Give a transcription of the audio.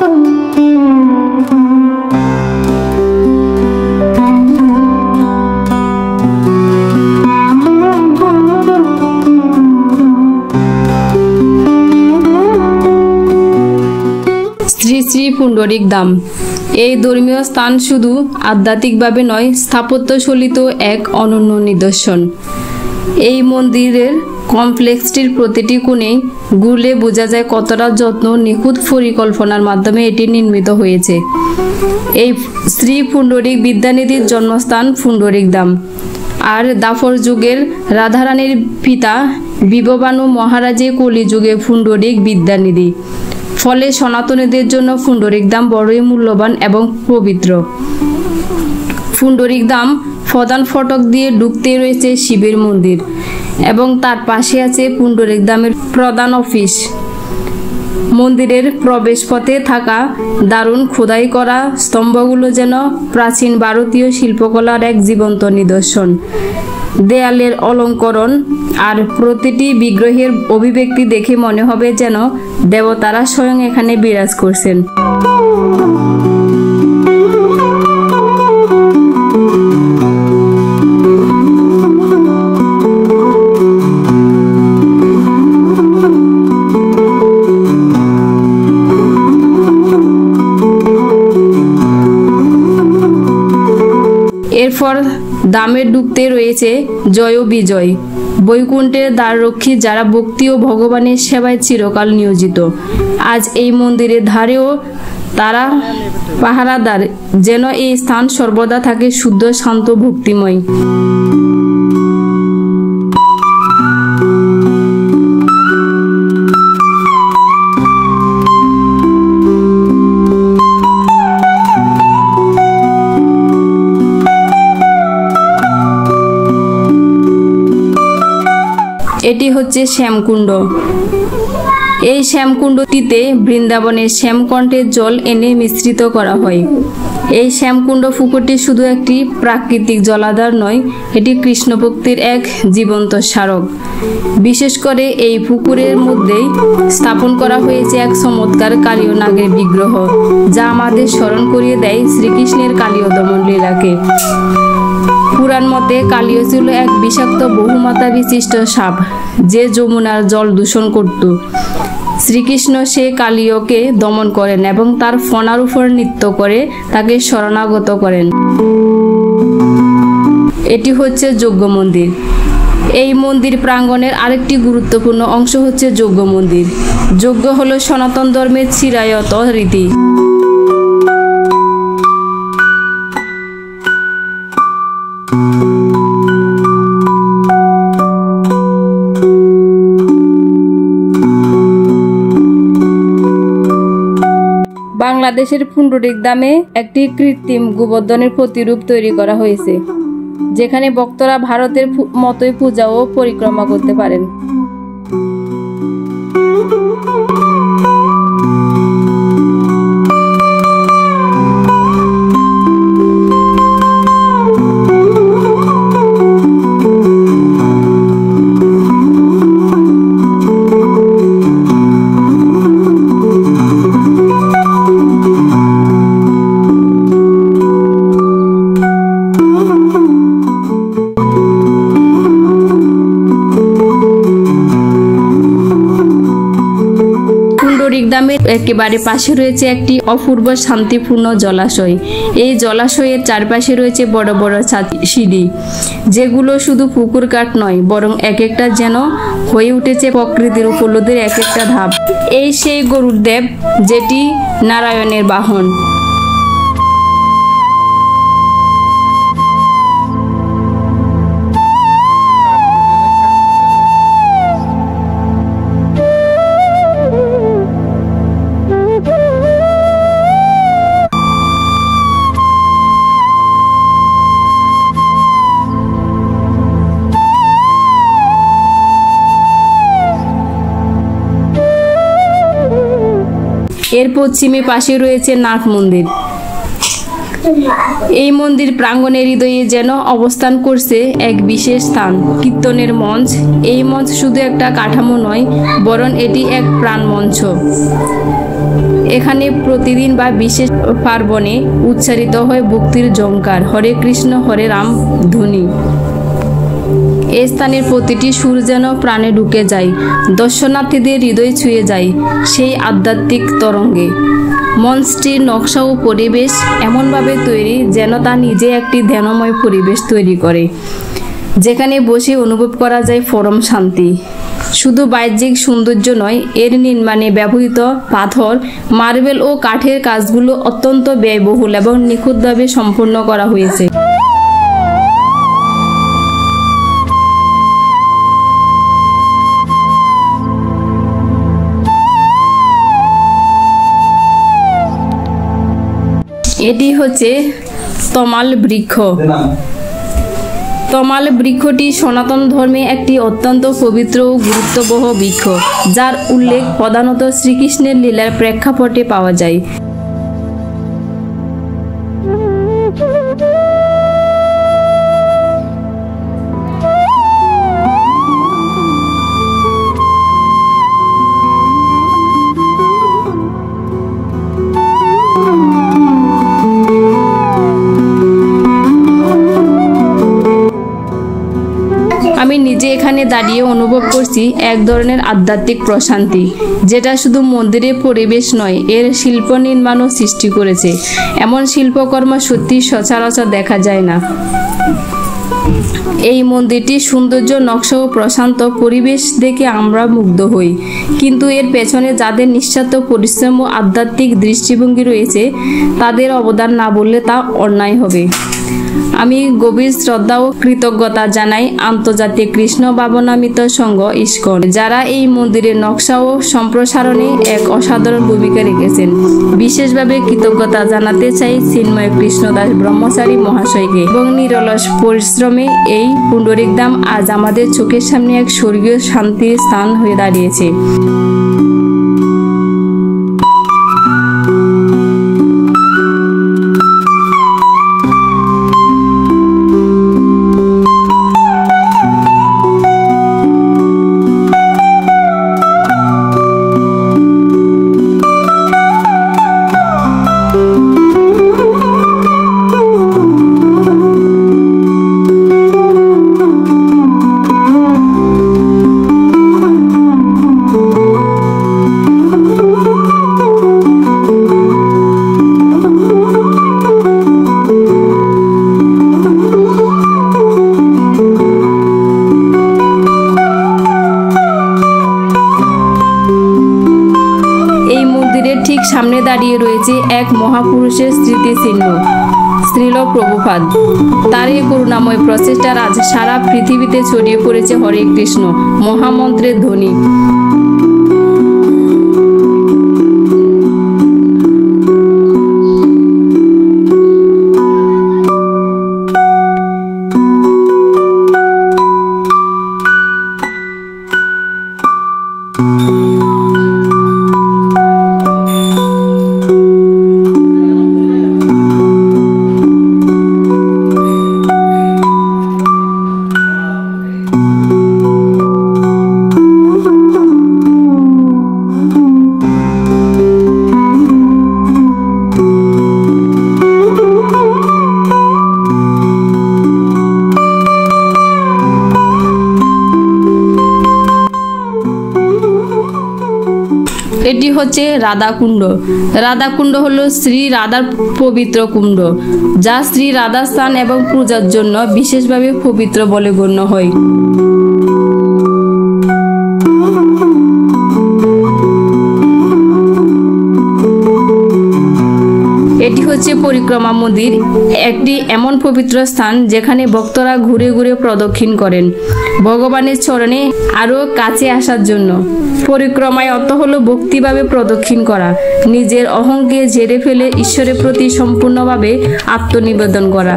শ্রী শ্রী পুণ্ডরিক ধাম। এই ধর্মীয় স্থান শুধু আধ্যাত্মিকভাবে নয়, স্থাপত্যশৈলীত এক অনন্য নিদর্শন। এই মন্দিরের কমপ্লেক্সটির প্রতিটি কোণে ঘুরলে বোঝা যায় কতটা যত্ন, নিখুঁত পরিকল্পনার মাধ্যমে এটি নির্মিত হয়েছে। এই শ্রী পুণ্ডরিক বিদ্যানিধির জন্মস্থান পুণ্ডরিক ধাম, আর দাপর যুগের রাধারানীর পিতা বিভবানু মহারাজে কলিযুগে পুণ্ডরিক বিদ্যানিধি। ফলে সনাতনীদের জন্য পুণ্ডরিক ধাম বড়ই মূল্যবান এবং পবিত্র। পুণ্ডরিক ধাম প্রধান ফটক দিয়ে ঢুকতে রয়েছে শিবের মন্দির এবং তার পাশে আছে পুণ্ডরিক ধামের প্রধান অফিস। মন্দিরের প্রবেশপথে থাকা দারুণ খোদাই করা স্তম্ভগুলো যেন প্রাচীন ভারতীয় শিল্পকলার এক জীবন্ত নিদর্শন। দেয়ালের অলঙ্করণ আর প্রতিটি বিগ্রহের অভিব্যক্তি দেখে মনে হবে যেন দেবতারা স্বয়ং এখানে বিরাজ করছেন। এরপর ধামে ঢুকতে রয়েছে জয় বিজয়, বৈকুণ্ঠের দ্বাররক্ষী যারা ভক্তি ও ভগবানের সেবায় চিরকাল নিয়োজিত। আজ এই মন্দিরের ধারেও তারা পাহারাদার, যেন এই স্থান সর্বদা থাকে শুদ্ধ, শান্ত, ভক্তিময়। এটি হচ্ছে শ্যামকুণ্ড। এই শ্যামকুণ্ডটিতে বৃন্দাবনের শ্যামকণ্ঠের জল এনে মিশ্রিত করা হয়। এই শ্যামকুণ্ড পুকুরটি শুধু একটি প্রাকৃতিক জলাধার নয়, এটি কৃষ্ণ ভক্তির এক জীবন্ত স্মারক। বিশেষ করে এই পুকুরের মধ্যেই স্থাপন করা হয়েছে এক চমৎকার কালীয় নাগের বিগ্রহ, যা আমাদের স্মরণ করিয়ে দেয় শ্রীকৃষ্ণের কালীয় দমন লীলাকে। পুরাণ মতে কালীয় ছিল এক বিষাক্ত বহুমাতা বিশিষ্ট সাপ, যে যমুনার জল দূষণ করত। শ্রীকৃষ্ণ সে কালীয়কে দমন করেন এবং তার ফণার উপর নৃত্য করে তাকে শরণাগত করেন। এটি হচ্ছে যজ্ঞ মন্দির। এই মন্দির প্রাঙ্গণের আরেকটি গুরুত্বপূর্ণ অংশ হচ্ছে যজ্ঞ মন্দির। যজ্ঞ হলো সনাতন ধর্মের চিরায়ত রীতি। বাংলাদেশের পুণ্ডরিক ধামে একটি কৃত্রিম গোবর্ধনের প্রতিরূপ তৈরি করা হয়েছে, যেখানে ভক্তরা ভারতের মতোই পূজা ও পরিক্রমা করতে পারেন। ধামের একেবারে পাশে রয়েছে একটি অপূর্ব শান্তিপূর্ণ জলাশয়। এই জলাশয়ের চারপাশে রয়েছে বড় বড় সিঁড়ি, যেগুলো শুধু পুকুর কাট নয়, বরং এক একটা যেন হয়ে উঠেছে প্রকৃতির উপলব্ধির এক একটা ধাপ। এই সেই গরুর দেব, যেটি নারায়ণের বাহন। এর পশ্চিমে পাশে রয়েছে নাগ মন্দির। এই মন্দির প্রাঙ্গণের হৃদয়ে যেন অবস্থান করছে এক বিশেষ স্থান, কীর্তনের মঞ্চ। এই মঞ্চ শুধু একটা কাঠামো নয়, বরং এটি এক প্রাণ মঞ্চ। এখানে প্রতিদিন বা বিশেষ পার্বণে উচ্চারিত হয় ভক্তির ঝঙ্কার, হরে কৃষ্ণ হরে রাম ধ্বনি। এই স্থানের প্রতিটি সুর যেন প্রাণে ঢুকে যায়, দর্শনার্থীদের হৃদয় ছুঁয়ে যায় সেই আধ্যাত্মিক তরঙ্গে। মঞ্চটির নকশা ও পরিবেশ এমনভাবে তৈরি যেন তা নিজে একটি ধ্যানময় পরিবেশ তৈরি করে, যেখানে বসে অনুভব করা যায় পরম শান্তি। শুধু বাহ্যিক সৌন্দর্য নয়, এর নির্মাণে ব্যবহৃত পাথর, মার্বেল ও কাঠের কাজগুলো অত্যন্ত ব্যয়বহুল এবং নিখুঁতভাবে সম্পন্ন করা হয়েছে। এটি হচ্ছে তমাল বৃক্ষ। তমাল বৃক্ষটি সনাতন ধর্মে একটি অত্যন্ত পবিত্র ও গুরুত্ববহ বৃক্ষ, যার উল্লেখ প্রধানত শ্রীকৃষ্ণের লীলার প্রেক্ষাপটে পাওয়া যায়। আমি নিজে এখানে দাঁড়িয়ে অনুভব করছি এক ধরনের আধ্যাত্মিক প্রশান্তি, যেটা শুধু মন্দিরের পরিবেশ নয়, এর শিল্প নির্মাণও সৃষ্টি করেছে। এমন শিল্পকর্ম সত্যি সচরাচর দেখা যায় না। এই মন্দিরটির সৌন্দর্য, নকশা ও প্রশান্ত পরিবেশ দেখে আমরা মুগ্ধ হই, কিন্তু এর পেছনে যাদের নিঃস্বার্থ পরিশ্রম ও আধ্যাত্মিক দৃষ্টিভঙ্গি রয়েছে, তাদের অবদান না বললে তা অন্যায় হবে। আমি গভীর শ্রদ্ধা ও কৃতজ্ঞতা জানাই আন্তর্জাতিক কৃষ্ণ ভাবনামৃত সংঘ ইস্কন, যারা এই মন্দিরের নকশা ও সম্প্রসারণে এক অসাধারণ ভূমিকা রেখেছেন। বিশেষভাবে কৃতজ্ঞতা জানাতে চাই চিন্ময় কৃষ্ণদাস ব্রহ্মচারী মহাশয়কে, এবং নিরলস পরিশ্রমে এই পুণ্ডরিক ধাম আজ আমাদের চোখের সামনে এক স্বর্গীয় শান্তির স্থান হয়ে দাঁড়িয়েছে। ঠিক সামনে দাঁড়িয়ে রয়েছে এক মহাপুরুষের স্মৃতিচিহ্ন, শ্রীল প্রভুপাদ। তার এই করুণাময় প্রচেষ্টার আজ সারা পৃথিবীতে ছড়িয়ে পড়েছে হরে কৃষ্ণ মহামন্ত্রের ধ্বনি। এটি হচ্ছে রাধাকুণ্ড। রাধাকুণ্ড হলো শ্রী রাধার পবিত্র কুণ্ড, যা শ্রী রাধা স্থান এবং পূজার জন্য বিশেষভাবে পবিত্র বলে গণ্য হয়। এটি হচ্ছে পরিক্রমা মন্দির, একটি এমন পবিত্র স্থান যেখানে ভক্তরা ঘুরে ঘুরে প্রদক্ষিণ করেন ভগবানের চরণে আরো কাছে আসার জন্য। পরিক্রমায় অর্থ হলো ভক্তিভাবে প্রদক্ষিণ করা, নিজের অহংকে ঝেড়ে ফেলে ঈশ্বরের প্রতি সম্পূর্ণভাবে আত্মনিবেদন করা।